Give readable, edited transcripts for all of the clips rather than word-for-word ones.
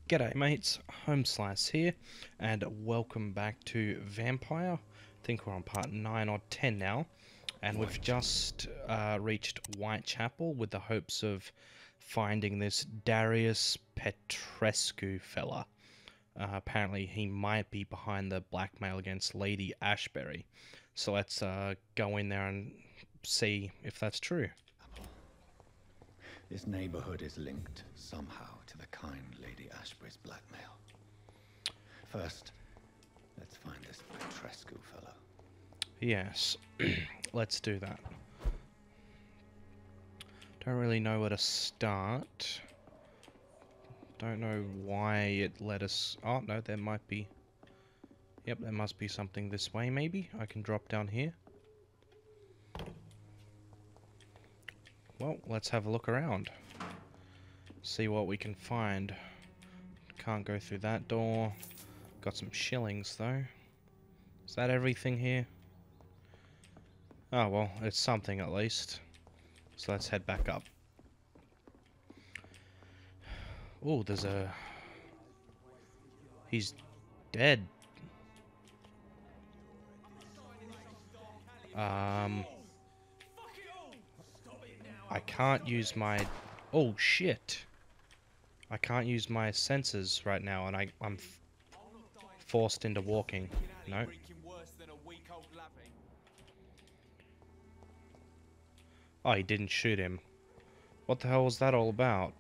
G'day mates, Home Slice here, and welcome back to Vampyr. I think we're on part 9 or 10 now, and we've just reached Whitechapel with the hopes of finding this Darius Petrescu fella. Apparently he might be behind the blackmail against Lady Ashbury, so let's go in there and see if that's true. This neighborhood is linked somehow to the kind Lady Ashbury's blackmail. First, let's find this Petrescu fellow. Yes, let's do that. Don't really know where to start. Don't know why it let us... Oh, no, there might be... Yep, there must be something this way, maybe? I can drop down here. Well, let's have a look around. See what we can find. Can't go through that door. Got some shillings, though. Is that everything here? Oh, well, it's something at least. So let's head back up. Oh, there's a... He's dead. I can't use my... Oh, shit. I can't use my senses right now, and I'm forced into walking. No. Oh, he didn't shoot him. What the hell was that all about?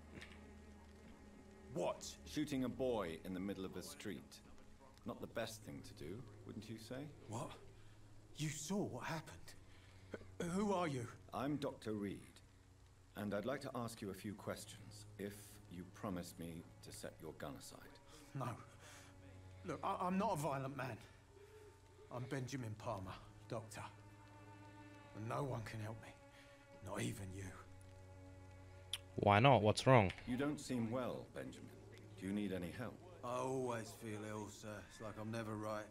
What? Shooting a boy in the middle of the street. Not the best thing to do, wouldn't you say? What? You saw what happened? Who are you? I'm Dr. Reid, and I'd like to ask you a few questions, if you promise me to set your gun aside. No. Look, I'm not a violent man. I'm Benjamin Palmer, doctor. And no one can help me. Not even you. Why not? What's wrong? You don't seem well, Benjamin. Do you need any help? I always feel ill, sir. It's like I'm never right.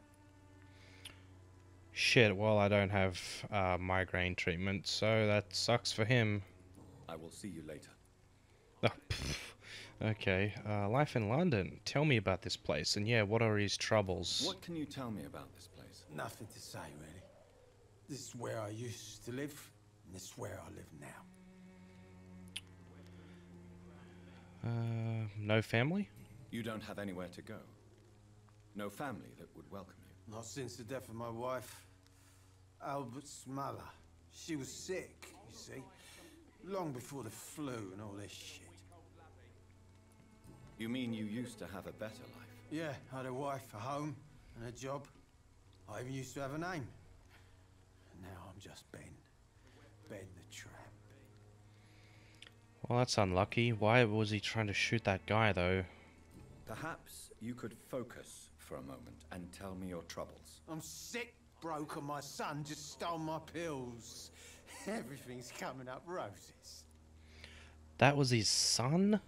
Shit, well, I don't have migraine treatment, so that sucks for him. I will see you later. Oh, pff. Okay, life in London. Tell me about this place, and yeah, what are his troubles? What can you tell me about this place? Nothing to say, really. This is where I used to live, and this is where I live now. No family? You don't have anywhere to go. No family that would welcome you. Not since the death of my wife, Albert Smuller. She was sick, you see. Long before the flu and all this shit. You mean you used to have a better life? Yeah, I had a wife, a home, and a job. I even used to have a name. And now I'm just Ben. Ben the Tramp. Well, that's unlucky. Why was he trying to shoot that guy, though? Perhaps you could focus for a moment and tell me your troubles. I'm sick, broke, and my son just stole my pills. Everything's coming up roses. That was his son?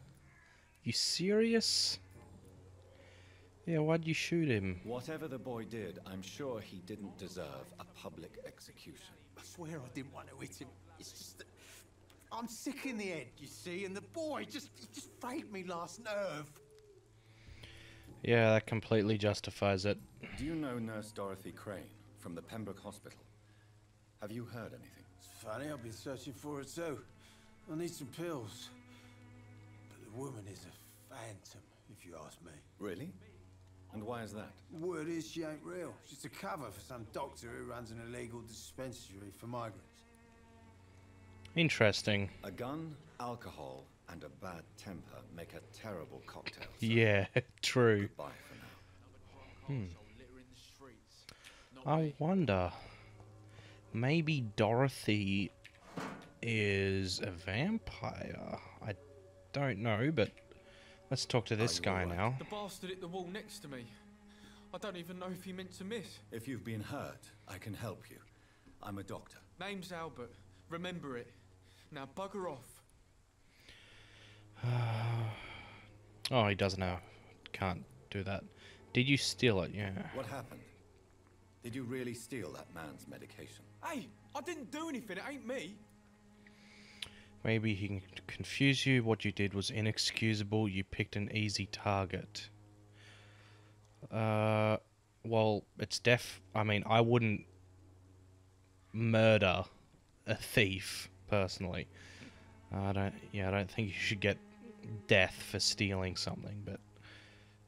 You serious? Yeah, why'd you shoot him? Whatever the boy did, I'm sure he didn't deserve a public execution. I swear I didn't want to hit him. It's just that I'm sick in the head, you see, and the boy he just frayed me last nerve. Yeah, that completely justifies it. Do you know Nurse Dorothy Crane from the Pembroke Hospital? Have you heard anything? It's funny, I've been searching for her too. I need some pills. But the woman is a phantom, if you ask me. Really? And why is that? The word is she ain't real. She's a cover for some doctor who runs an illegal dispensary for migrants. Interesting. A gun, alcohol, and a bad temper make a terrible cocktail. So Yeah, true. goodbye for now. I wonder... Maybe Dorothy is a vampire? I don't know, but let's talk to this guy now. The bastard hit the wall next to me. I don't even know if he meant to miss. If you've been hurt, I can help you. I'm a doctor. Name's Albert. Remember it. Now bugger off. Oh, he doesn't know. Can't do that. Did you steal it? Yeah. What happened? Did you really steal that man's medication? Hey, I didn't do anything. It ain't me. Maybe he can confuse you. What you did was inexcusable. You picked an easy target. Well, it's I mean, I wouldn't murder a thief, personally. I don't think you should get death for stealing something, but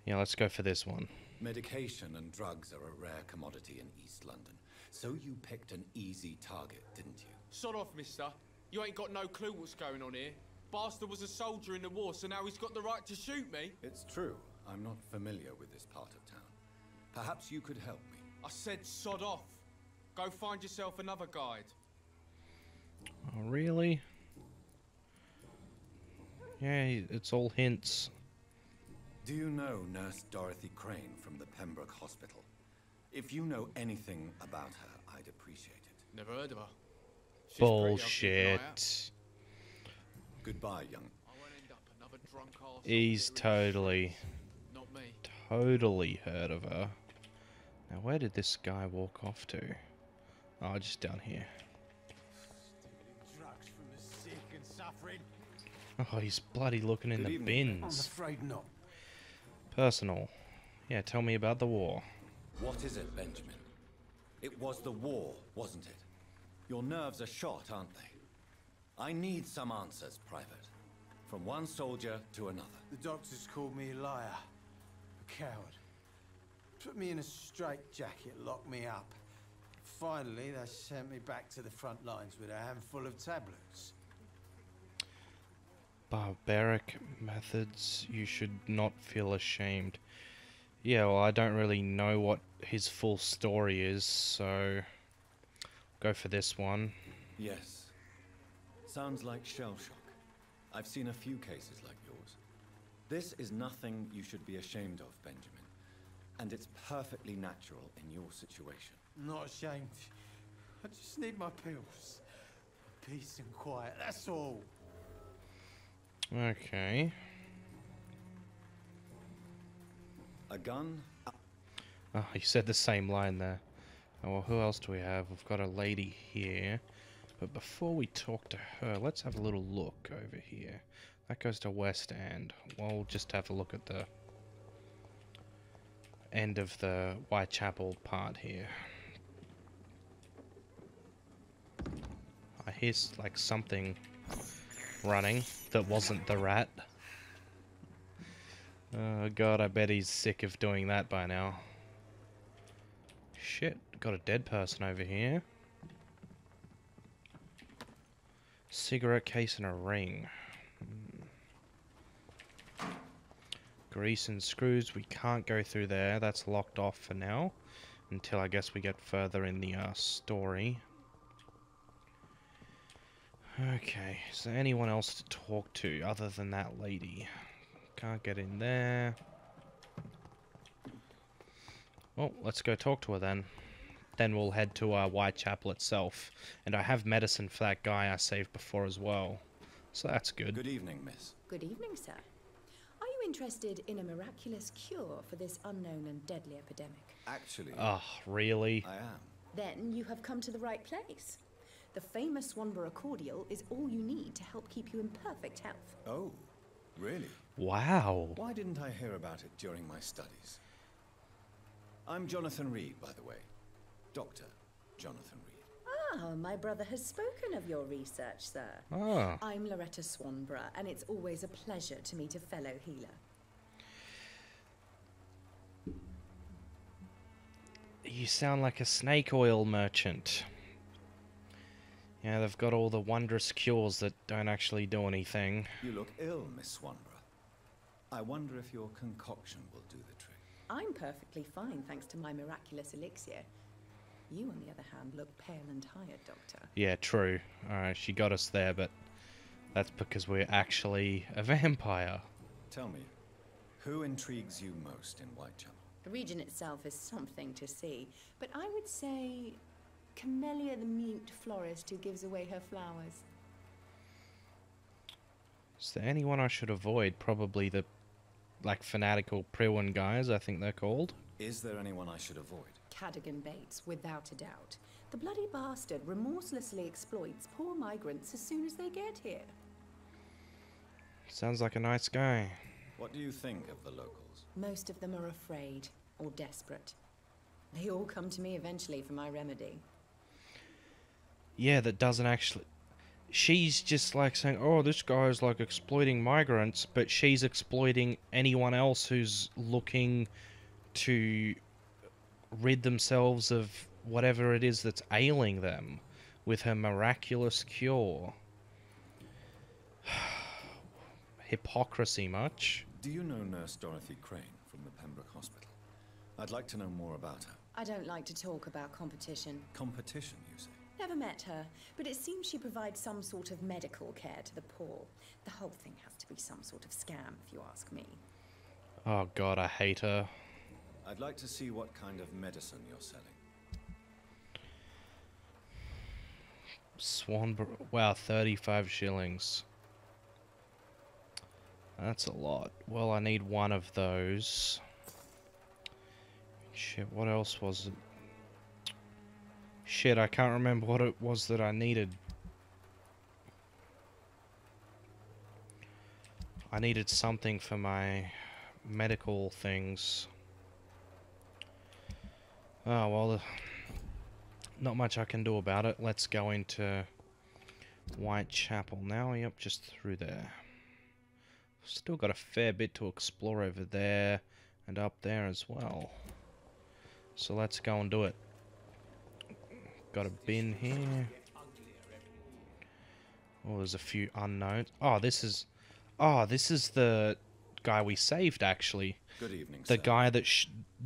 yeah, let's go for this one. Medication and drugs are a rare commodity in East London. So you picked an easy target, didn't you? Sod off, mister. You ain't got no clue what's going on here. Bastard was a soldier in the war, so now he's got the right to shoot me. It's true. I'm not familiar with this part of town. Perhaps you could help me. I said sod off. Go find yourself another guide. Oh, really? Yeah, it's all hints. Do you know Nurse Dorothy Crane from the Pembroke Hospital? If you know anything about her, I'd appreciate it. Never heard of her. She's Bullshit. Goodbye, young. I won't end up another drunk arse. He's totally heard of her. Now, where did this guy walk off to? Oh, just down here. Stealing drugs from the sick and suffering. Oh, he's bloody looking in Good the evening. I'm bins. afraid not. Personal. Yeah, tell me about the war. What is it, Benjamin? It was the war, wasn't it? Your nerves are shot, aren't they? I need some answers, Private. From one soldier to another. The doctors called me a liar, a coward. Put me in a straitjacket, locked me up. Finally, they sent me back to the front lines with a handful of tablets. Barbaric methods. You should not feel ashamed. Yeah, well, I don't really know what his full story is, so go for this one. Yes. Sounds like shell shock. I've seen a few cases like yours. This is nothing you should be ashamed of, Benjamin. And it's perfectly natural in your situation. Not ashamed. I just need my pills. Peace and quiet, that's all. Okay. A gun? Oh, he said the same line there. Oh, well, who else do we have? We've got a lady here. But before we talk to her, let's have a little look over here. That goes to West End. We'll just have a look at the end of the Whitechapel part here. I hear like something running that wasn't the rat. Oh god, I bet he's sick of doing that by now. Shit, got a dead person over here. Cigarette case and a ring. Grease and screws, we can't go through there. That's locked off for now. Until I guess we get further in the story. Okay, is there anyone else to talk to other than that lady? Can't get in there. Well, let's go talk to her then. Then we'll head to Whitechapel itself. And I have medicine for that guy I saved before as well. So that's good. Good evening, miss. Good evening, sir. Are you interested in a miraculous cure for this unknown and deadly epidemic? Actually, Oh, really? I am. Then you have come to the right place. The famous Swanborough cordial is all you need to help keep you in perfect health. Oh, really? Wow. Why didn't I hear about it during my studies? I'm Jonathan Reid, by the way. Dr. Jonathan Reid. Ah, my brother has spoken of your research, sir. Ah. I'm Loretta Swanborough, and it's always a pleasure to meet a fellow healer. You sound like a snake oil merchant. Yeah, they've got all the wondrous cures that don't actually do anything. You look ill, Miss Swanborough. I wonder if your concoction will do the trick. I'm perfectly fine, thanks to my miraculous elixir. You, on the other hand, look pale and tired, Doctor. Yeah, true. Alright, she got us there, but that's because we're actually a vampire. Tell me, who intrigues you most in Whitechapel? The region itself is something to see, but I would say Camellia the mute florist who gives away her flowers. Is there anyone I should avoid? Probably the, like, fanatical Priwen guys, I think they're called. Is there anyone I should avoid? Cadogan Bates, without a doubt. The bloody bastard remorselessly exploits poor migrants as soon as they get here. Sounds like a nice guy. What do you think of the locals? Most of them are afraid or desperate. They all come to me eventually for my remedy. Yeah, that doesn't actually... She's just like saying, oh, this guy's like exploiting migrants, but she's exploiting anyone else who's looking to rid themselves of whatever it is that's ailing them with her miraculous cure. Hypocrisy much? Do you know Nurse Dorothy Crane from the Pembroke Hospital? I'd like to know more about her. I don't like to talk about competition. Competition, you say? Never met her, but it seems she provides some sort of medical care to the poor. The whole thing has to be some sort of scam, if you ask me. Oh god, I hate her. I'd like to see what kind of medicine you're selling. Wow, 35 shillings. That's a lot. Well, I need one of those. Shit, what else was it? Shit, I can't remember what it was that I needed. I needed something for my medical things. Oh, well, not much I can do about it. Let's go into Whitechapel now. Yep, just through there. Still got a fair bit to explore over there and up there as well. So let's go and do it. Got a bin here. Oh, there's a few unknowns. Oh, this is the guy we saved, actually. Good evening, the sir. guy that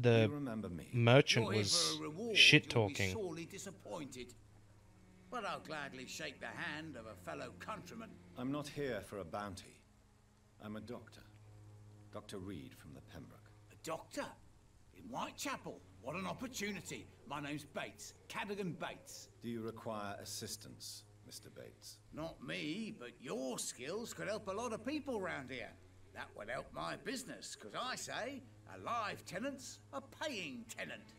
Do you remember me? merchant You're here was for a reward, shit you'll be talking. sorely disappointed. But I'll gladly shake the hand of a fellow countryman. I'm not here for a bounty. I'm a doctor. Dr. Reid from the Pembroke. A doctor? In Whitechapel? What an opportunity. My name's Bates. Cadogan Bates. Do you require assistance, Mr. Bates? Not me, but your skills could help a lot of people round here. That would help my business, because I say a live tenant's a paying tenant.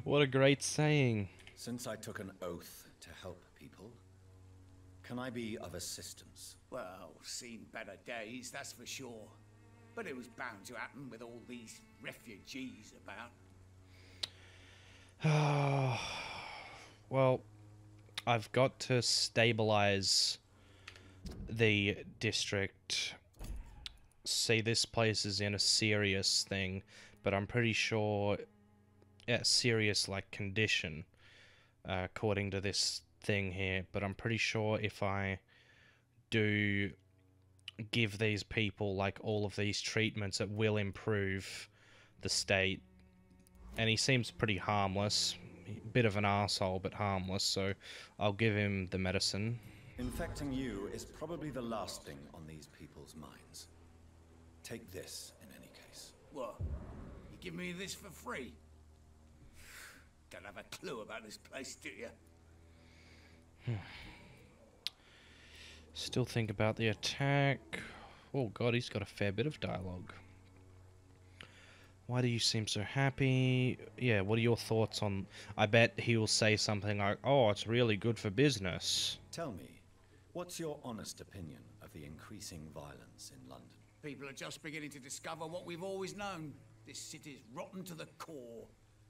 What a great saying. Since I took an oath to help people, can I be of assistance? Well, seen better days, that's for sure. But it was bound to happen with all these refugees about. Well, I've got to stabilize the district. See, this place is in a serious thing, but I'm pretty sure, yeah, serious like condition, according to this thing here. But I'm pretty sure if I do give these people like all of these treatments, it will improve the state. And he seems pretty harmless, bit of an arsehole, but harmless, so I'll give him the medicine. Infecting you is probably the last thing on these people's minds. Take this, in any case. What? You give me this for free? Don't have a clue about this place, do you? Still think about the attack. Oh god, he's got a fair bit of dialogue. Why do you seem so happy? Yeah, what are your thoughts on... I bet he'll say something like, oh, it's really good for business. Tell me, what's your honest opinion of the increasing violence in London? People are just beginning to discover what we've always known. This city's rotten to the core.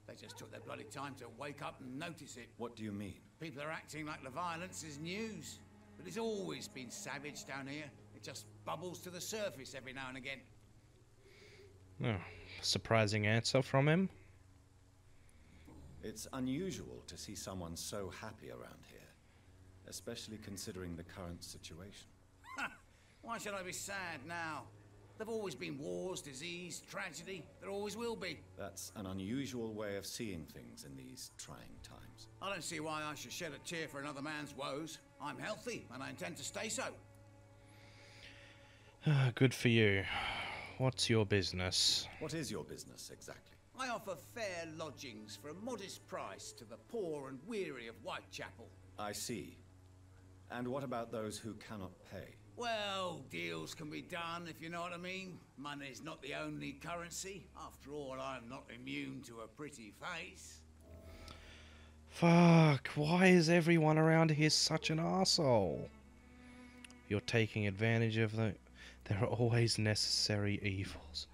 They just took their bloody time to wake up and notice it. What do you mean? People are acting like the violence is news. But it's always been savage down here. It just bubbles to the surface every now and again. Oh, surprising answer from him. It's unusual to see someone so happy around here, especially considering the current situation. Why should I be sad now? There've always been wars, disease, tragedy. There always will be. That's an unusual way of seeing things in these trying times. I don't see why I should shed a tear for another man's woes. I'm healthy, and I intend to stay so. Good for you. What's your business? What is your business, exactly? I offer fair lodgings for a modest price to the poor and weary of Whitechapel. I see. And what about those who cannot pay? Well, deals can be done, if you know what I mean. Money's not the only currency. After all, I'm not immune to a pretty face. Fuck, why is everyone around here such an arsehole? You're taking advantage of them. There are always necessary evils.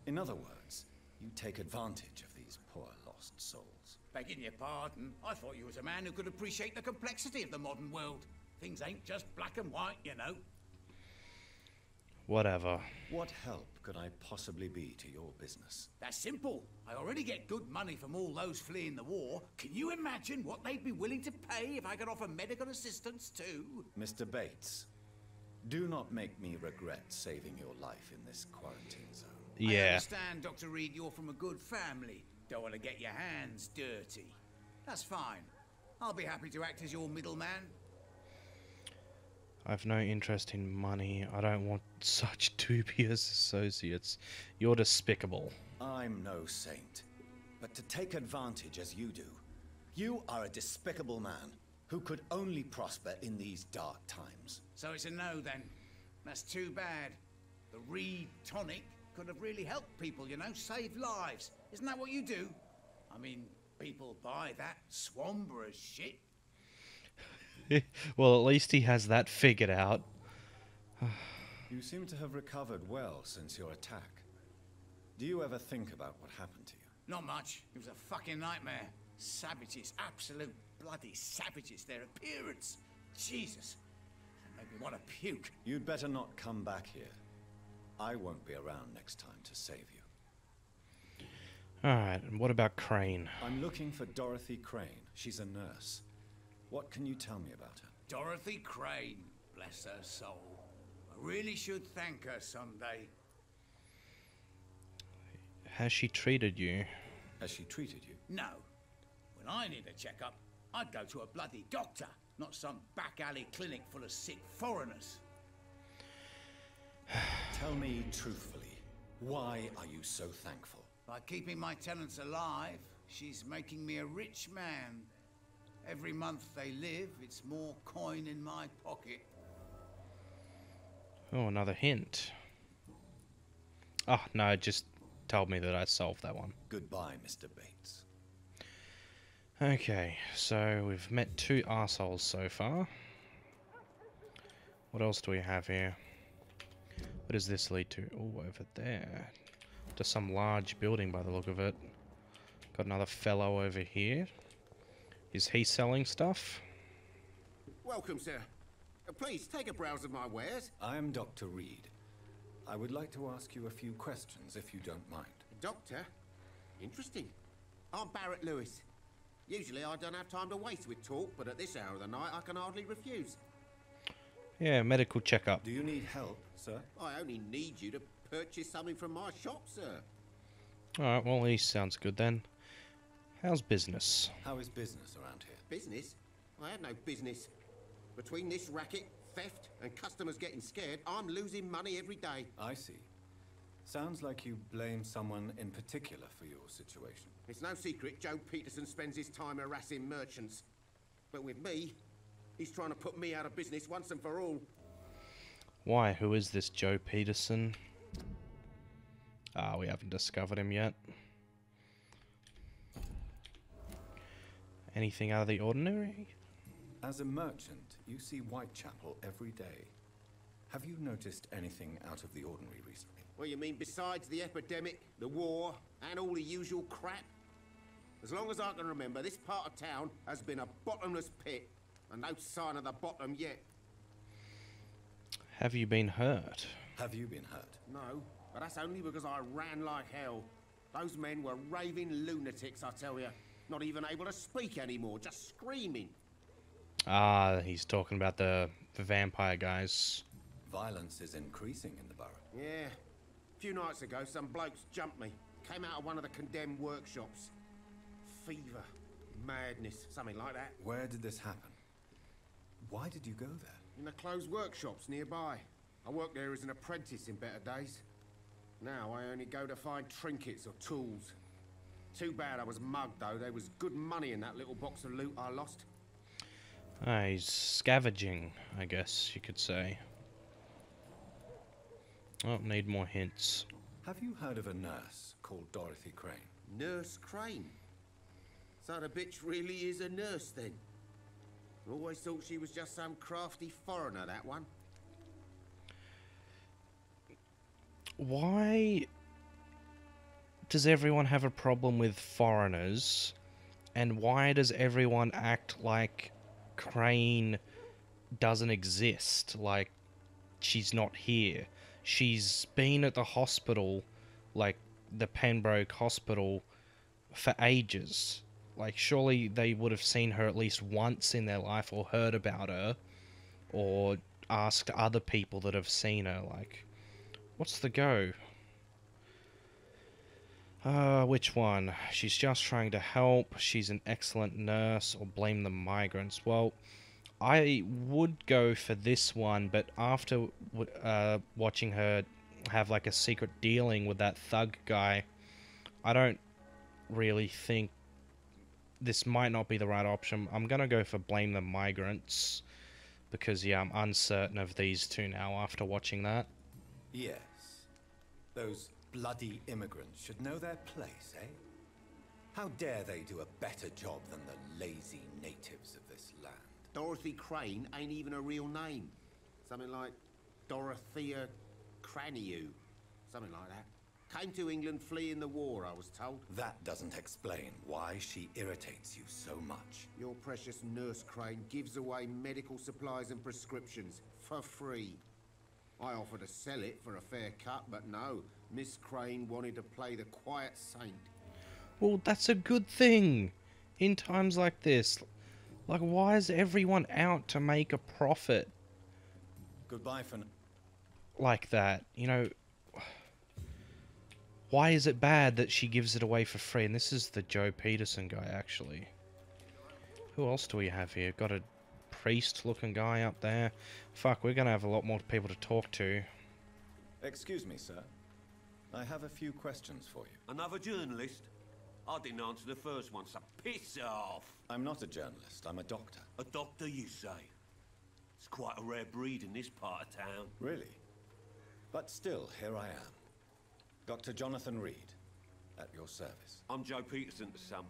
In other words, you take advantage of these poor lost souls. Begging your pardon, I thought you was a man who could appreciate the complexity of the modern world. Things ain't just black and white, you know. Whatever. What help could I possibly be to your business? That's simple. I already get good money from all those fleeing the war. Can you imagine what they'd be willing to pay if I could offer medical assistance too? Mr. Bates, do not make me regret saving your life in this quarantine zone. I Yeah. understand, Dr. Reid, you're from a good family. Don't want to get your hands dirty. That's fine. I'll be happy to act as your middleman. I've no interest in money. I don't want such dubious associates. You're despicable. I'm no saint, but to take advantage as you do, you are a despicable man who could only prosper in these dark times. So it's a no then. That's too bad. The Reid tonic could have really helped people, you know, save lives. Isn't that what you do? I mean, people buy that Swamburer's shit. Well, at least he has that figured out. You seem to have recovered well since your attack. Do you ever think about what happened to you? Not much. It was a fucking nightmare. Savages, absolute bloody savages. Their appearance. Jesus. That made me want to puke. You'd better not come back here. I won't be around next time to save you. Alright, and what about Crane? I'm looking for Dorothy Crane. She's a nurse. What can you tell me about her? Dorothy Crane. Bless her soul. I really should thank her someday. Has she treated you? Has she treated you? No. When I need a checkup, I'd go to a bloody doctor, not some back alley clinic full of sick foreigners. Tell me truthfully, why are you so thankful? By keeping my tenants alive, she's making me a rich man. Every month they live, it's more coin in my pocket. Oh, another hint. Oh, no, it just told me that I solved that one. Goodbye, Mr. Bates. Okay, so we've met two arseholes so far. What else do we have here? What does this lead to? Oh, over there. To some large building by the look of it. Got another fellow over here. Is he selling stuff? Welcome, sir. Please, take a browse of my wares. I'm Dr. Reid. I would like to ask you a few questions, if you don't mind. Doctor? Interesting. I'm Barrett Lewis. Usually I don't have time to waste with talk, but at this hour of the night I can hardly refuse. Yeah, medical checkup. Do you need help, sir? I only need you to purchase something from my shop, sir. Alright, well, he sounds good then. How's business? How is business around here? Business? I have no business. Between this racket, theft, and customers getting scared, I'm losing money every day. I see. Sounds like you blame someone in particular for your situation. It's no secret Joe Peterson spends his time harassing merchants. But with me, he's trying to put me out of business once and for all. Why? Who is this Joe Peterson? Ah, we haven't discovered him yet. Anything out of the ordinary? As a merchant, you see Whitechapel every day. Have you noticed anything out of the ordinary recently? Well, you mean besides the epidemic, the war, and all the usual crap? As long as I can remember, this part of town has been a bottomless pit, and no sign of the bottom yet. Have you been hurt? Have you been hurt? No, but that's only because I ran like hell. Those men were raving lunatics, I tell you. Not even able to speak anymore, just screaming. Ah, he's talking about the vampire guys. Violence is increasing in the borough. Yeah. A few nights ago, some blokes jumped me. Came out of one of the condemned workshops. Fever, madness, something like that. Where did this happen? Why did you go there? In the closed workshops nearby. I worked there as an apprentice in better days. Now I only go to find trinkets or tools. Too bad I was mugged, though. There was good money in that little box of loot I lost. Ah, he's scavenging, I guess you could say. Oh, need more hints. Have you heard of a nurse called Dorothy Crane? Nurse Crane? So the bitch really is a nurse, then? Always thought she was just some crafty foreigner, that one. why does everyone have a problem with foreigners? And why does everyone act like Crane doesn't exist? Like, she's not here. She's been at the hospital, like the Pembroke Hospital, for ages. Like, surely they would have seen her at least once in their life, or heard about her, or asked other people that have seen her. Like, what's the go? Which one? She's just trying to help, she's an excellent nurse, or blame the migrants. Well, I would go for this one, but after watching her have like a secret dealing with that thug guy, I don't really think this might not be the right option. I'm gonna go for blame the migrants, because yeah, I'm uncertain of these two now after watching that. Yes. Those bloody immigrants should know their place, eh? How dare they do a better job than the lazy natives of this land? Dorothy Crane ain't even a real name. Something like Dorothea Craniu. Something like that. Came to England fleeing the war, I was told. That doesn't explain why she irritates you so much. Your precious nurse Crane gives away medical supplies and prescriptions for free. I offered to sell it for a fair cut, but no. Miss Crane wanted to play the quiet saint. Well, that's a good thing in times like this. Like, why is everyone out to make a profit Goodbye for like that? You know, why is it bad that she gives it away for free? And this is the Joe Peterson guy, actually. Who else do we have here? Got a priest-looking guy up there. Fuck, we're gonna have a lot more people to talk to. Excuse me, sir. I have a few questions for you. Another journalist? I didn't answer the first one, so piss off. I'm not a journalist, I'm a doctor. A doctor, you say? It's quite a rare breed in this part of town. Really? But still, here I am. Dr. Jonathan Reid, at your service. I'm Joe Peterson to some,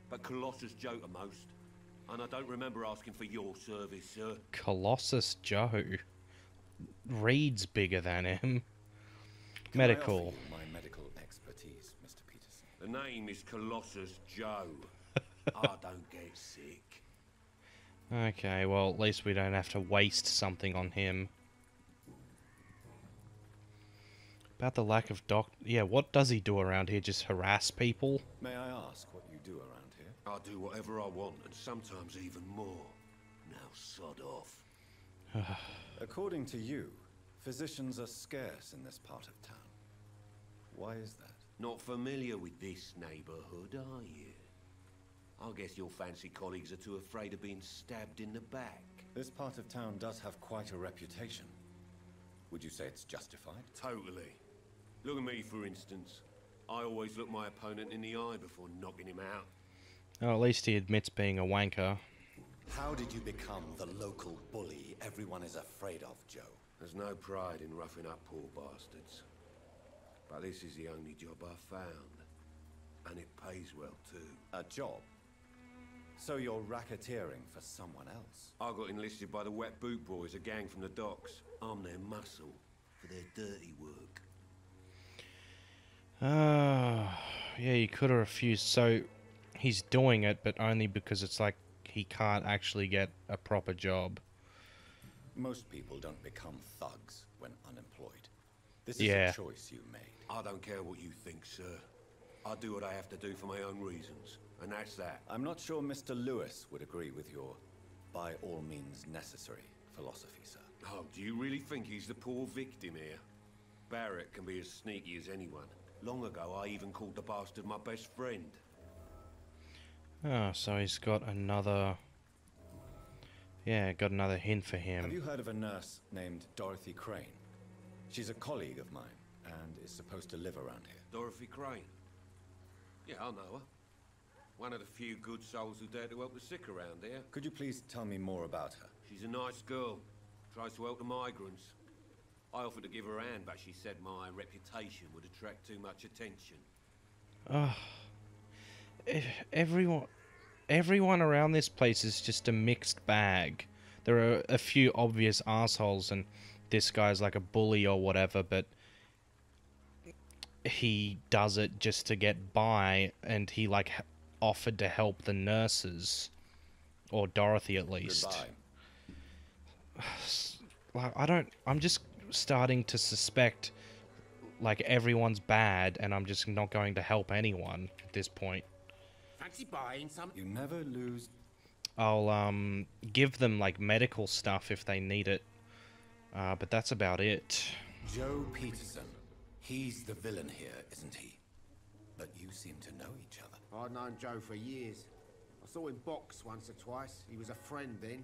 but Colossus Joe to most. And I don't remember asking for your service, sir. Colossus Joe. Reed's bigger than him. Can I Medical. offer you my medical expertise, Mr. Peterson? The name is Colossus Joe. I don't get sick. Okay, well, at least we don't have to waste something on him. About the lack of Yeah, what does he do around here? Just harass people? May I ask what you do around here? I do whatever I want, and sometimes even more. Now sod off. According to you, physicians are scarce in this part of town. Why is that? Not familiar with this neighborhood, are you? I guess your fancy colleagues are too afraid of being stabbed in the back. This part of town does have quite a reputation. Would you say it's justified? Totally. Look at me, for instance. I always look my opponent in the eye before knocking him out. Oh, at least he admits being a wanker. How did you become the local bully everyone is afraid of, Joe? There's no pride in roughing up poor bastards. But this is the only job I've found. And it pays well, too. A job? So you're racketeering for someone else? I got enlisted by the Wet Boot Boys, a gang from the docks. I'm their muscle for their dirty work. Yeah, you could have refused. So, he's doing it, but only because it's like he can't actually get a proper job. Most people don't become thugs when unemployed. This is Yeah. a choice you made. I don't care what you think, sir. I do what I have to do for my own reasons, and that's that. I'm not sure Mr. Lewis would agree with your by all means necessary philosophy, sir. Oh, do you really think he's the poor victim here? Barrett can be as sneaky as anyone. Long ago, I even called the bastard my best friend. Oh, so he's got another... Yeah, got another hint for him. Have you heard of a nurse named Dorothy Crane? She's a colleague of mine, and is supposed to live around here. Dorothy Crane? Yeah, I know her. One of the few good souls who dare to help the sick around here. Could you please tell me more about her? She's a nice girl. Tries to help the migrants. I offered to give her a hand, but she said my reputation would attract too much attention. Everyone around this place is just a mixed bag. There are a few obvious assholes, and this guy's like a bully or whatever, but he does it just to get by, and he like offered to help the nurses, or Dorothy at least. Goodbye. Like, I'm just starting to suspect like everyone's bad, and I'm just not going to help anyone at this point. Fancy buying some? You never lose. I'll give them like medical stuff if they need it, but that's about it. Joe Peterson. He's the villain here, isn't he? But you seem to know each other. I've known Joe for years. I saw him box once or twice. He was a friend then.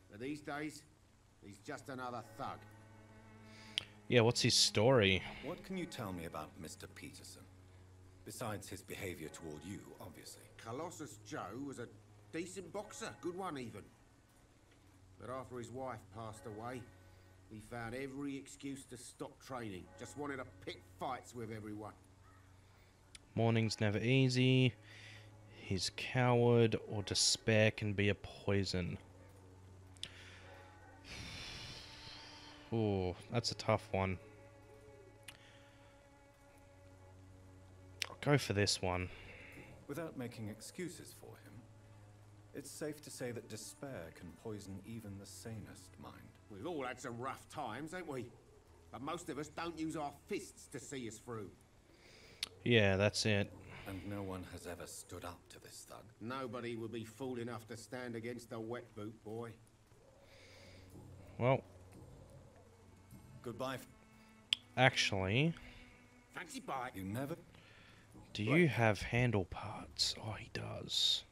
But these days, he's just another thug. Yeah, what's his story? What can you tell me about Mr. Peterson? Besides his behavior toward you, obviously. Colossus Joe was a decent boxer, good one even. But after his wife passed away, he found every excuse to stop training. Just wanted to pick fights with everyone. Morning's never easy. He's coward, or despair can be a poison. Ooh, that's a tough one. I'll go for this one. Without making excuses for him, it's safe to say that despair can poison even the sanest mind. We've all had some rough times, ain't we? But most of us don't use our fists to see us through. Yeah, that's it. And no one has ever stood up to this thug. Nobody would be fool enough to stand against a wet boot boy. Well, Goodbye. actually, Fancy bye. You never... do you have handle parts? Oh, he does.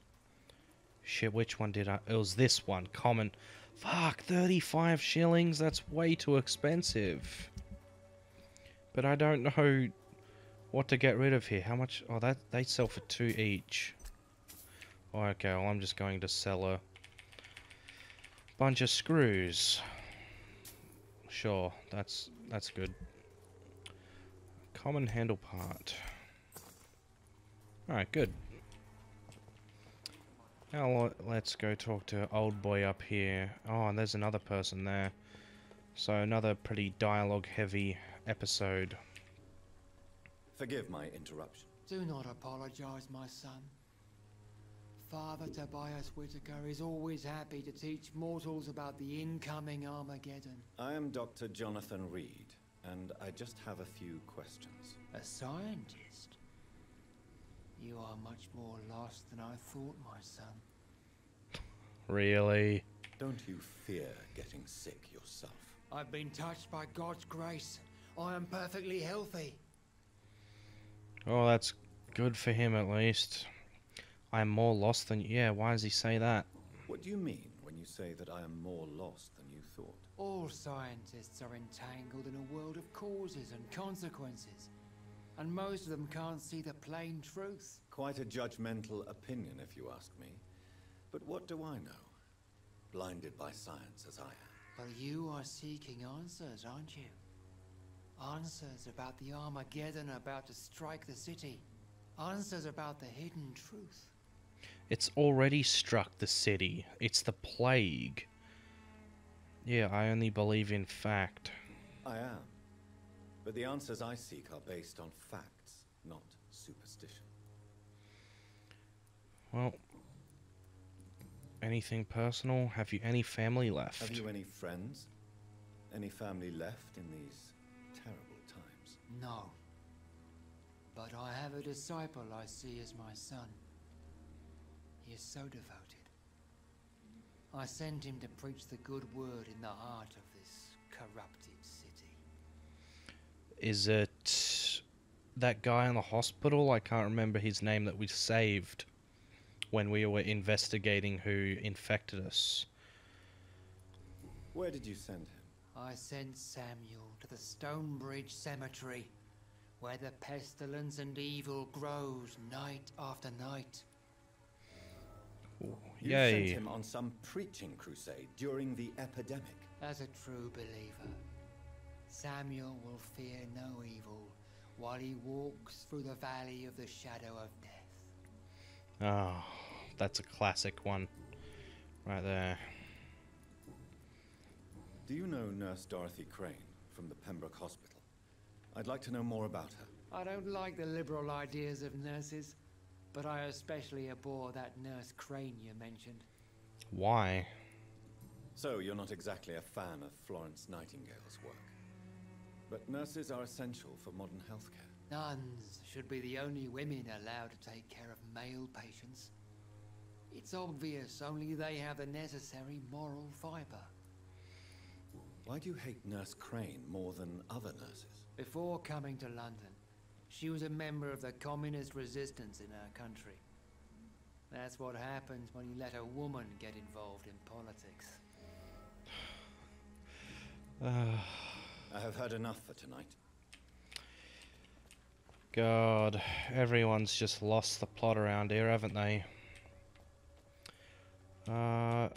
Shit, which one did I... It was this one, common. Fuck, 35 shillings? That's way too expensive. But I don't know what to get rid of here. How much... Oh, that they sell for 2 each. Oh, okay, well, I'm just going to sell a bunch of screws. Sure, that's good. Common handle part. Alright, good. Now let's go talk to old boy up here. Oh, and there's another person there. So another pretty dialogue heavy episode. Forgive my interruption. Do not apologize, my son. Father Tobias Whitaker is always happy to teach mortals about the incoming Armageddon. I am Dr. Jonathan Reid, and I just have a few questions. A scientist? You are much more lost than I thought, my son. Really? Don't you fear getting sick yourself? I've been touched by God's grace. I am perfectly healthy. Oh, that's good for him at least. I'm more lost than... Yeah, why does he say that? What do you mean when you say that I am more lost than you thought? All scientists are entangled in a world of causes and consequences. And most of them can't see the plain truth. Quite a judgmental opinion, if you ask me. But what do I know? Blinded by science as I am. But you are seeking answers, aren't you? Answers about the Armageddon about to strike the city. Answers about the hidden truth. It's already struck the city. It's the plague. Yeah, I only believe in fact. I am. But the answers I seek are based on facts, not superstition. Well, anything personal? Have you any family left? Have you any friends? Any family left in these terrible times? No. But I have a disciple I see as my son. He is so devoted. I sent him to preach the good word in the heart of this corrupted city. Is it that guy in the hospital? I can't remember his name that we saved when we were investigating who infected us. Where did you send him? I sent Samuel to the Stonebridge Cemetery, where the pestilence and evil grows night after night. Ooh, You yay. sent him on some preaching crusade during the epidemic. As a true believer, Samuel will fear no evil while he walks through the valley of the shadow of death. Oh, that's a classic one. Right there. Do you know Nurse Dorothy Crane from the Pembroke Hospital? I'd like to know more about her. I don't like the liberal ideas of nurses, but I especially abhor that Nurse Crane you mentioned. Why? So, you're not exactly a fan of Florence Nightingale's work. But nurses are essential for modern healthcare. Nuns should be the only women allowed to take care of male patients. It's obvious only they have the necessary moral fibre. Why do you hate Nurse Crane more than other nurses? Before coming to London, she was a member of the communist resistance in her country. That's what happens when you let a woman get involved in politics. I have heard enough for tonight. God, everyone's just lost the plot around here, haven't they? Oh,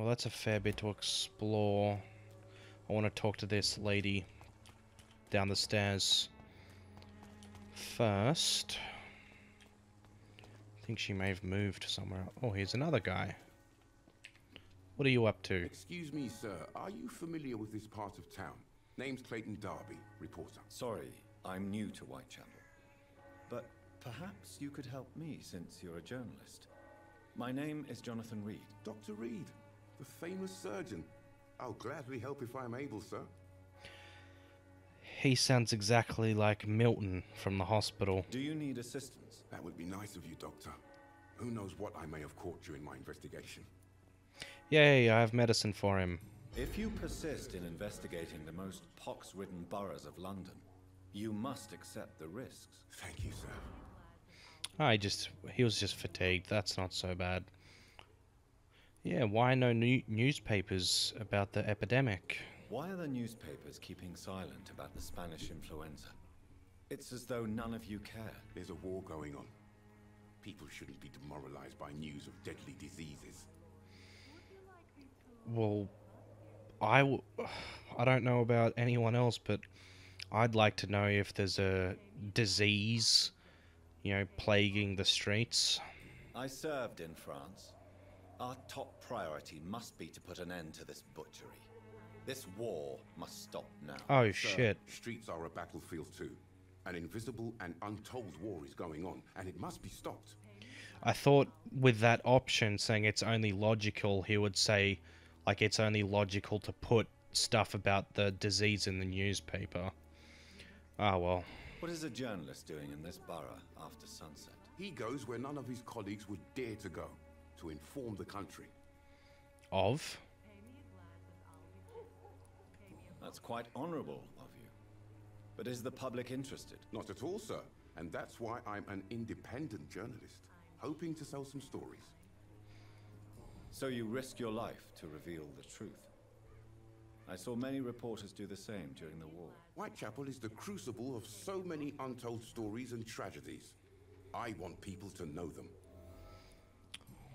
that's a fair bit to explore. I want to talk to this lady down the stairs first. I think she may have moved somewhere. Oh, here's another guy. What are you up to? Excuse me, sir. Are you familiar with this part of town? Name's Clayton Darby, reporter. Sorry, I'm new to Whitechapel. But perhaps you could help me since you're a journalist. My name is Jonathan Reid. Dr. Reid, the famous surgeon. I'll gladly help if I'm able, sir. He sounds exactly like Milton from the hospital. Do you need assistance? That would be nice of you, Doctor. Who knows what I may have caught during my investigation. Yay, I have medicine for him. If you persist in investigating the most pox-ridden boroughs of London, you must accept the risks. Thank you, sir. He was just fatigued. That's not so bad. Yeah, why no newspapers about the epidemic? Why are the newspapers keeping silent about the Spanish influenza? It's as though none of you care. There's a war going on. People shouldn't be demoralized by news of deadly diseases. Well, I don't know about anyone else, but I'd like to know if there's a disease, you know, plaguing the streets. I served in France. Our top priority must be to put an end to this butchery. This war must stop now. Oh, Sir, shit. Streets are a battlefield too. An invisible and untold war is going on, and it must be stopped. I thought with that option saying it's only logical, he would say, like, it's only logical to put stuff about the disease in the newspaper. Ah, well. What is a journalist doing in this borough after sunset? He goes where none of his colleagues would dare to go, to inform the country. Of? That's quite honorable of you. But is the public interested? Not at all, sir. And that's why I'm an independent journalist, hoping to sell some stories. So you risk your life to reveal the truth. I saw many reporters do the same during the war. Whitechapel is the crucible of so many untold stories and tragedies. I want people to know them.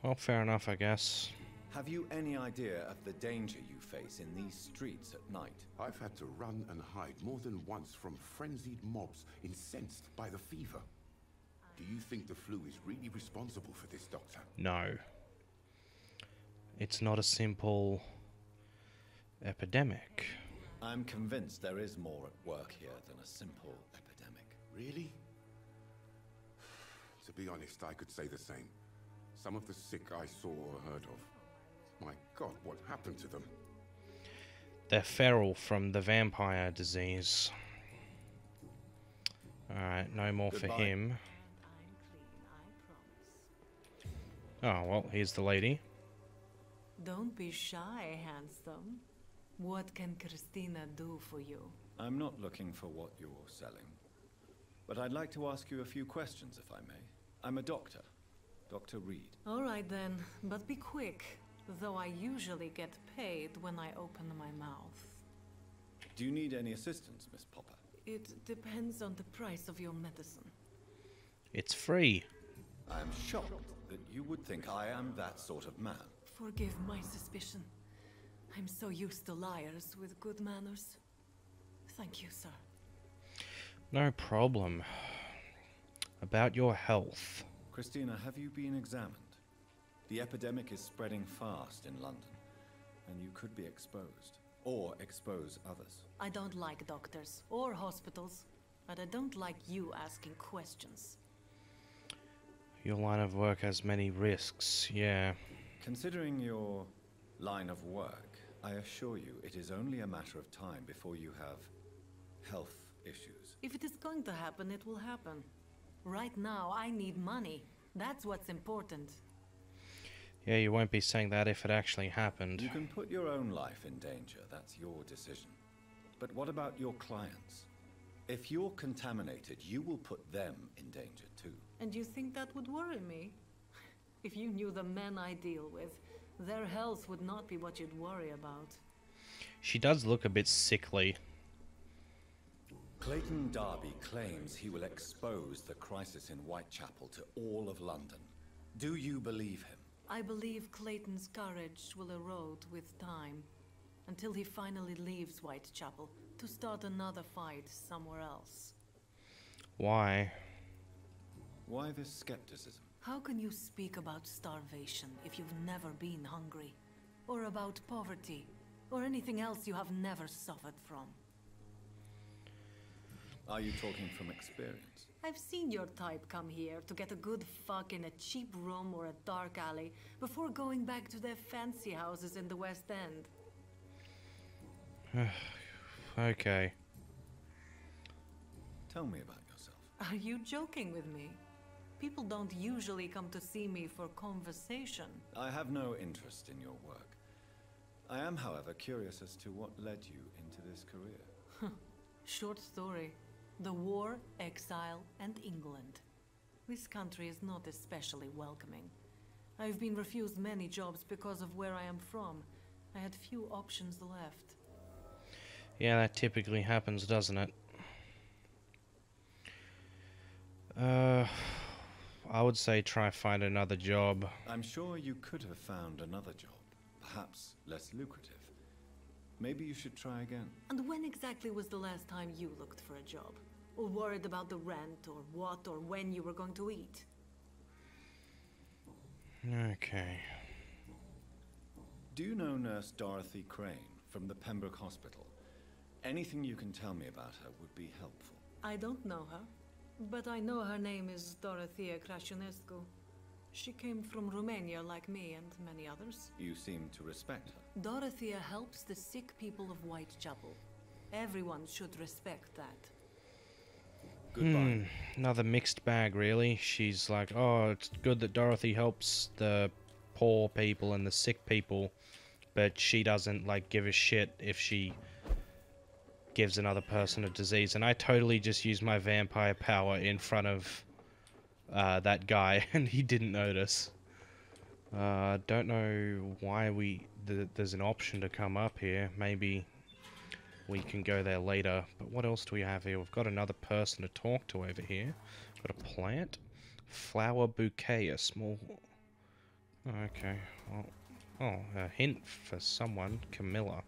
Well, fair enough, I guess. Have you any idea of the danger you face in these streets at night? I've had to run and hide more than once from frenzied mobs incensed by the fever. Do you think the flu is really responsible for this, Doctor? No. It's not a simple epidemic. I'm convinced there is more at work here than a simple epidemic. Really? To be honest, I could say the same. Some of the sick I saw or heard of. My God, what happened to them? They're feral from the vampire disease. Alright, no more Goodbye. for him. Oh, well, here's the lady. Don't be shy, handsome. What can Christina do for you? I'm not looking for what you're selling. But I'd like to ask you a few questions, if I may. I'm a doctor. Dr. Reid. All right then, but be quick. Though I usually get paid when I open my mouth. Do you need any assistance, Miss Popper? It depends on the price of your medicine. It's free. I am shocked that you would think I am that sort of man. Forgive my suspicion. I'm so used to liars with good manners. Thank you, sir. No problem. About your health. Christina, have you been examined? The epidemic is spreading fast in London, and you could be exposed, or expose others. I don't like doctors or hospitals. but I don't like you asking questions. Your line of work has many risks, yeah. Considering your line of work, I assure you it is only a matter of time before you have health issues. If it is going to happen, it will happen. Right now, I need money. That's what's important. Yeah, you won't be saying that if it actually happened. You can put your own life in danger, that's your decision. But what about your clients? If you're contaminated, you will put them in danger too. And you think that would worry me? If you knew the men I deal with, their health would not be what you'd worry about. She does look a bit sickly. Clayton Darby claims he will expose the crisis in Whitechapel to all of London. Do you believe him? I believe Clayton's courage will erode with time, until he finally leaves Whitechapel to start another fight somewhere else. Why? Why this skepticism? How can you speak about starvation if you've never been hungry? Or about poverty? Or anything else you have never suffered from? Are you talking from experience? I've seen your type come here to get a good fuck in a cheap room or a dark alley before going back to their fancy houses in the West End. Okay. Tell me about yourself. Are you joking with me? People don't usually come to see me for conversation. I have no interest in your work. I am, however, curious as to what led you into this career. Short story. The war, exile, and England. This country is not especially welcoming. I've been refused many jobs because of where I am from. I had few options left. Yeah, that typically happens, doesn't it? I would say try find another job. I'm sure you could have found another job, perhaps less lucrative. Maybe you should try again. And when exactly was the last time you looked for a job? Or worried about the rent, or what, or when you were going to eat? Okay. Do you know Nurse Dorothy Crane from the Pembroke Hospital? Anything you can tell me about her would be helpful. I don't know her, but I know her name is Dorothea Crăciunescu. She came from Romania like me and many others. You seem to respect her. Dorothea helps the sick people of Whitechapel. Everyone should respect that. Goodbye. Another mixed bag, really. She's like, oh, it's good that Dorothy helps the poor people and the sick people, but she doesn't, like, give a shit if she gives another person a disease. And I totally just used my vampire power in front of that guy, and he didn't notice. Don't know why there's an option to come up here. Maybe we can go there later. But what else do we have here? We've got another person to talk to over here. Got a plant. Flower bouquet, a small... Oh, okay. Well, oh, a hint for someone. Camilla.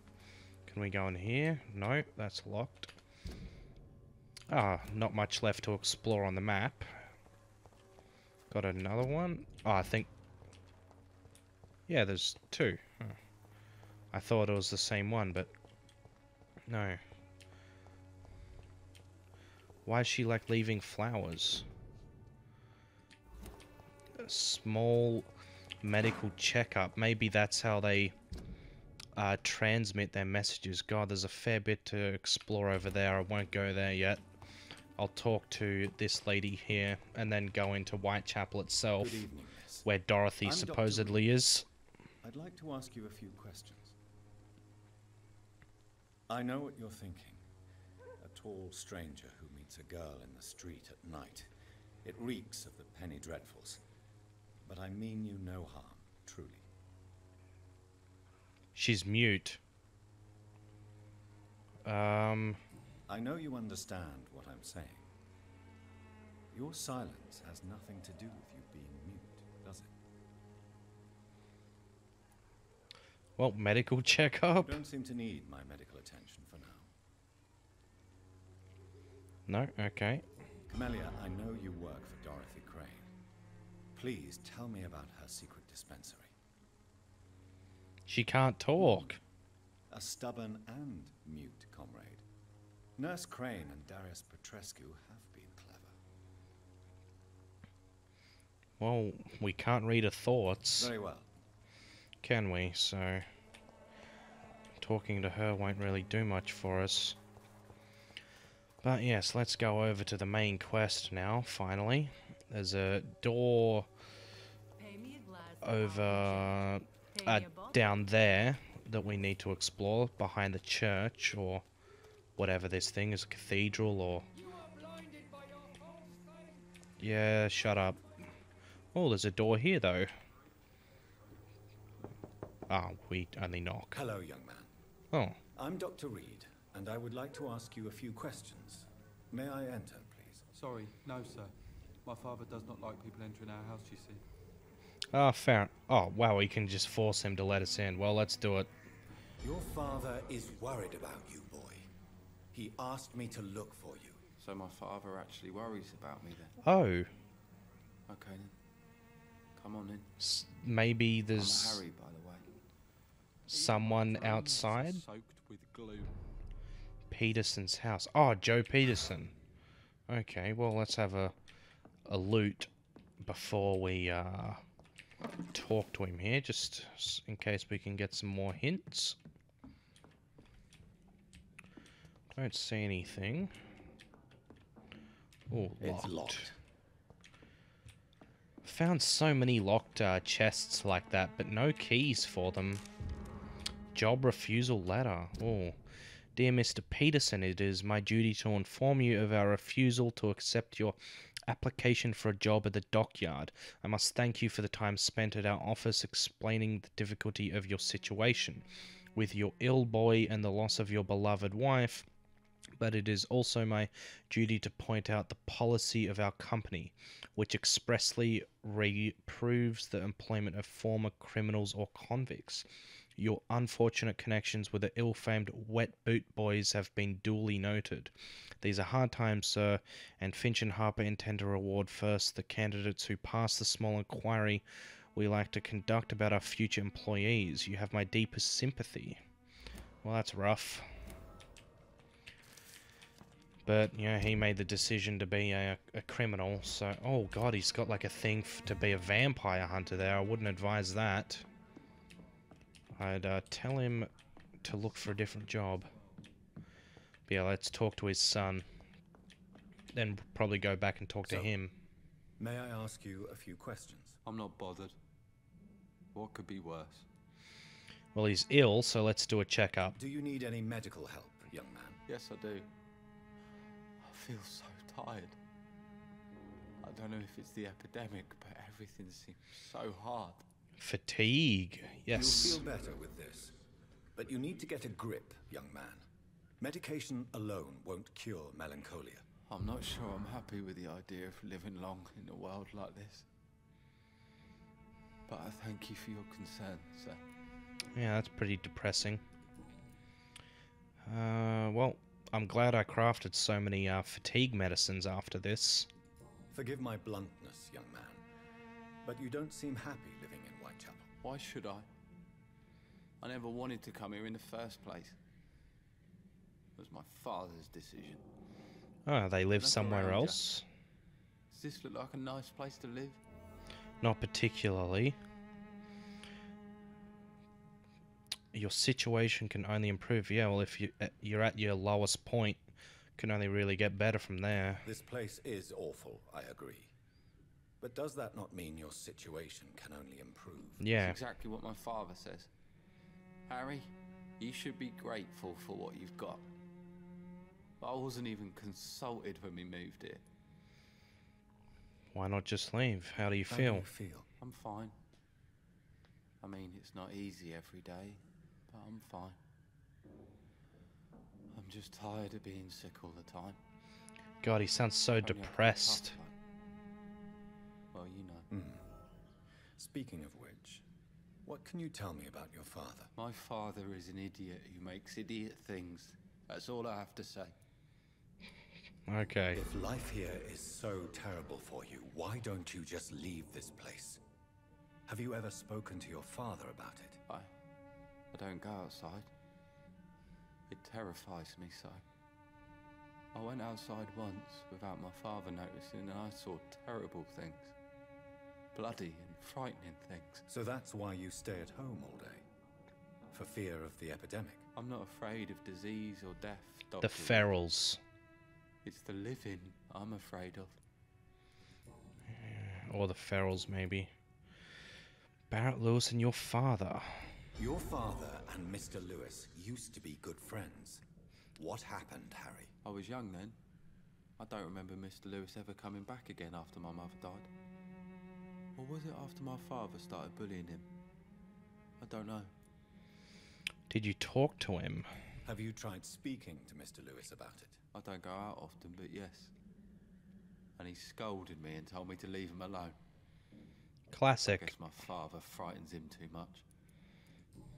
Can we go in here? No, that's locked. Ah, not much left to explore on the map. Got another one. Oh, I think... Yeah, there's two. Oh. I thought it was the same one, but... No. Why is she, like, leaving flowers? A small medical checkup. Maybe that's how they transmit their messages. God, there's a fair bit to explore over there. I won't go there yet. I'll talk to this lady here and then go into Whitechapel itself, Good evening, miss. where Dorothy I'm supposedly is. I'd like to ask you a few questions. I know what you're thinking. A tall stranger who meets a girl in the street at night. It reeks of the penny dreadfuls. But I mean you no harm, truly. She's mute. I know you understand what I'm saying. Your silence has nothing to do with you being mute, does it? Well, medical checkup? You don't seem to need my medical attention for now. No? Okay. Camellia, I know you work for Dorothy Crane. Please tell me about her secret dispensary. She can't talk. A stubborn and mute comrade. Nurse Crane and Darius Petrescu have been clever. Well, we can't read her thoughts. Very well. Can we? So, talking to her won't really do much for us. But yes, let's go over to the main quest now, finally. There's a door over down there that we need to explore behind the church, or whatever this thing is, a cathedral, or... Yeah, shut up. Oh, there's a door here, though. Ah, we only knock. Hello, young man. Oh. I'm Dr. Reid, and I would like to ask you a few questions. May I enter, please? Sorry, no, sir. My father does not like people entering our house, you see. Ah, fair. Oh, wow, we can just force him to let us in. Well, let's do it. Your father is worried about you, boy. He asked me to look for you. So my father actually worries about me then? Oh. Okay then. Come on in. Maybe there's... I'm Harry, by the way. Someone outside? Soaked with glue. Peterson's house. Oh, Joe Peterson. Okay, well, let's have a loot before we talk to him here, just in case we can get some more hints. Don't see anything. Oh, locked. It's locked. Found so many locked chests like that, but no keys for them. Job refusal letter. Oh. Dear Mr. Peterson, it is my duty to inform you of our refusal to accept your application for a job at the dockyard. I must thank you for the time spent at our office explaining the difficulty of your situation with your ill boy and the loss of your beloved wife, but it is also my duty to point out the policy of our company, which expressly reproves the employment of former criminals or convicts. Your unfortunate connections with the ill-famed Wet Boot Boys have been duly noted. These are hard times, sir, and Finch and Harper intend to reward first the candidates who pass the small inquiry we like to conduct about our future employees. You have my deepest sympathy. Well, that's rough. But, you know, he made the decision to be a criminal, so... Oh, God, he's got, like, a thing to be a vampire hunter there. I wouldn't advise that. I'd tell him to look for a different job. But yeah, let's talk to his son. Then probably go back and talk to him. May I ask you a few questions? I'm not bothered. What could be worse? Well, he's ill, so let's do a checkup. Do you need any medical help, young man? Yes, I do. I feel so tired. I don't know if it's the epidemic, but everything seems so hard. Fatigue, yes. You'll feel better with this. But you need to get a grip, young man. Medication alone won't cure melancholia. I'm not sure I'm happy with the idea of living long in a world like this. But I thank you for your concern, sir. Yeah, that's pretty depressing. Well, I'm glad I crafted so many fatigue medicines after this. Forgive my bluntness, young man, but you don't seem happy living in Whitechapel. Why should I? I never wanted to come here in the first place. It was my father's decision. Oh, they live Look somewhere around else? Does this look like a nice place to live? Not particularly. Your situation can only improve. Yeah, well, if you're at your lowest point, can only really get better from there. This place is awful, I agree. But does that not mean your situation can only improve? Yeah. That's exactly what my father says. Harry, you should be grateful for what you've got. But I wasn't even consulted when we moved here. Why not just leave? How do you How feel? do you feel? I'm fine. I mean, it's not easy every day, but I'm fine. I'm just tired of being sick all the time. God, he sounds so depressed. Well, you know. Speaking of which, what can you tell me about your father? My father is an idiot who makes idiot things. That's all I have to say. Okay. If life here is so terrible for you, why don't you just leave this place? Have you ever spoken to your father about it? I don't go outside. It terrifies me so. I went outside once without my father noticing and I saw terrible things. Bloody and frightening things. So that's why you stay at home all day? For fear of the epidemic? I'm not afraid of disease or death, The Doctor. ferals. It's the living I'm afraid of. Or the ferals, maybe. Barrett Lewis and your father. Your father and Mr. Lewis used to be good friends. What happened, Harry? I was young then. I don't remember Mr. Lewis ever coming back again after my mother died. Or was it after my father started bullying him? I don't know. Did you talk to him? Have you tried speaking to Mr. Lewis about it? I don't go out often, but yes. And he scolded me and told me to leave him alone. Classic. I guess my father frightens him too much.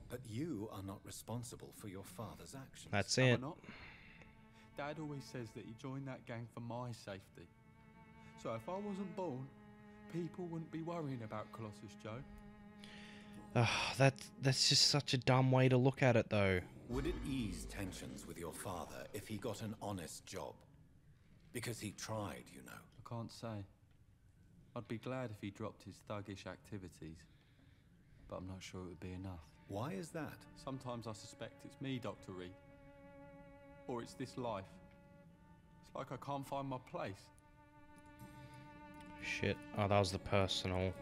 But you are not responsible for your father's actions. That's Am I it. not? Dad always says that he joined that gang for my safety. So if I wasn't born, people wouldn't be worrying about Colossus Joe. That's just such a dumb way to look at it, though. Would it ease tensions with your father if he got an honest job? Because he tried, you know. I can't say. I'd be glad if he dropped his thuggish activities. But I'm not sure it would be enough. Why is that? Sometimes I suspect it's me, Dr. Reid. Or it's this life. It's like I can't find my place. Shit. Oh, that was the personal.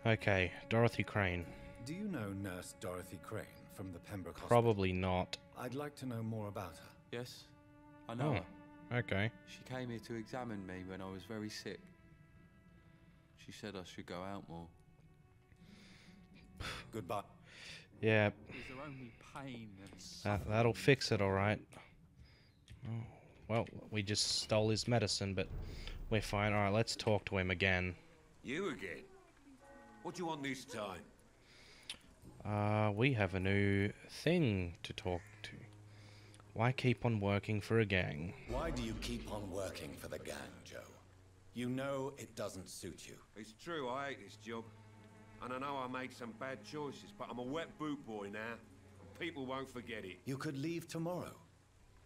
Okay, Dorothy Crane. Do you know Nurse Dorothy Crane from the Pembroke Hospital? Probably not. I'd like to know more about her. Yes, I know her. Okay. She came here to examine me when I was very sick. She said I should go out more. Goodbye. Yeah. Is there only pain and That'll fix it, alright. Oh, well, we just stole his medicine, but we're fine. Alright, let's talk to him again. You again? What do you want this time? We have a new thing to talk to. Why keep on working for a gang? Why do you keep on working for the gang, Joe? You know it doesn't suit you. It's true, I hate this job. And I know I made some bad choices, but I'm a wet boot boy now. And people won't forget it. You could leave tomorrow.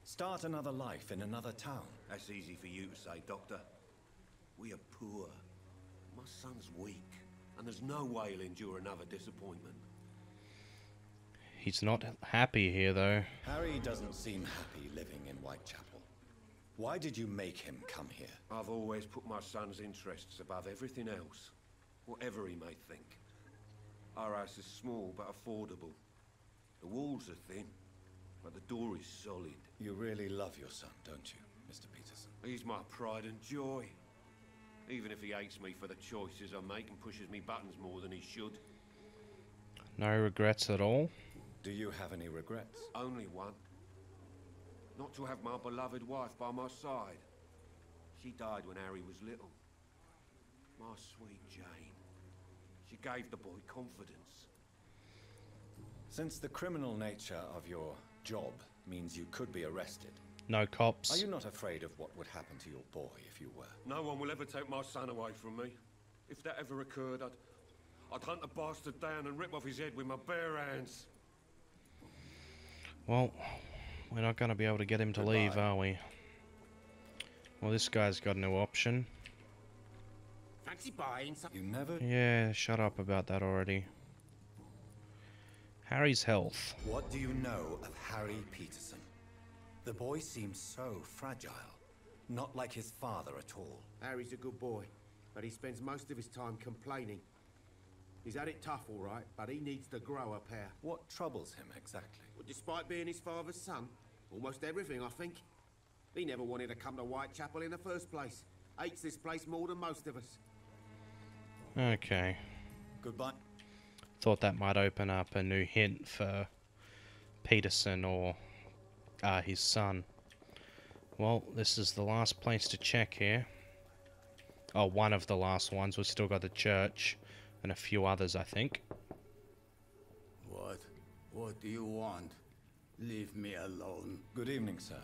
Start another life in another town. That's easy for you to say, Doctor. We are poor. My son's weak. And there's no way he'll endure another disappointment. He's not happy here, though. Harry doesn't seem happy living in Whitechapel. Why did you make him come here? I've always put my son's interests above everything else. Whatever he may think. Our house is small but affordable. The walls are thin, but the door is solid. You really love your son, don't you, Mr. Peterson? He's my pride and joy. Even if he hates me for the choices I make and pushes me buttons more than he should. No regrets at all? Do you have any regrets? Only one. Not to have my beloved wife by my side. She died when Harry was little. My sweet Jane. She gave the boy confidence. Since the criminal nature of your job means you could be arrested, no cops. Are you not afraid of what would happen to your boy if you were? No one will ever take my son away from me. If that ever occurred, I'd hunt the bastard down and rip off his head with my bare hands. Well, we're not going to be able to get him to leave, are we? Well, this guy's got no option. Fancy buying something? You never... Yeah, shut up about that already. Harry's health. What do you know of Harry Peterson? The boy seems so fragile. Not like his father at all. Harry's a good boy, but he spends most of his time complaining. He's had it tough, all right, but he needs to grow a pair. What troubles him exactly? Well, despite being his father's son, almost everything, I think. He never wanted to come to Whitechapel in the first place. Hates this place more than most of us. Okay. Goodbye. Thought that might open up a new hint for Peterson or his son. Well, this is the last place to check here. Oh, one of the last ones. We've still got the church and a few others, I think. What do you want? Leave me alone. Good evening, sir.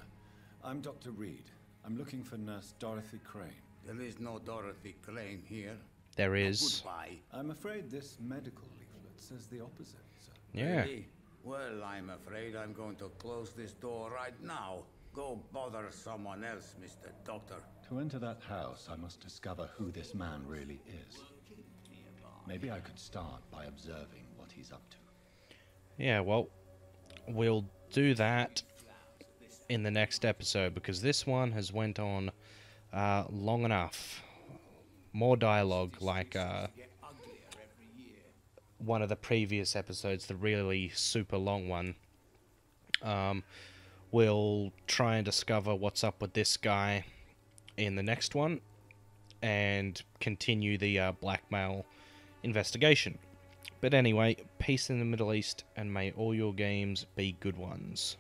I'm Dr. Reid. I'm looking for Nurse Dorothy Crane. There is no Dorothy Crane here. There is. Goodbye. I'm afraid this medical leaflet says the opposite, sir. Yeah. Really? Well, I'm afraid I'm going to close this door right now. Go bother someone else, Mr. Doctor. To enter that house, I must discover who this man really is. Maybe I could start by observing what he's up to. Yeah, well, we'll do that in the next episode, because this one has went on long enough. More dialogue, like one of the previous episodes, the really super long one. We'll try and discover what's up with this guy in the next one, and continue the blackmail investigation. But anyway, peace in the Middle East, and may all your games be good ones.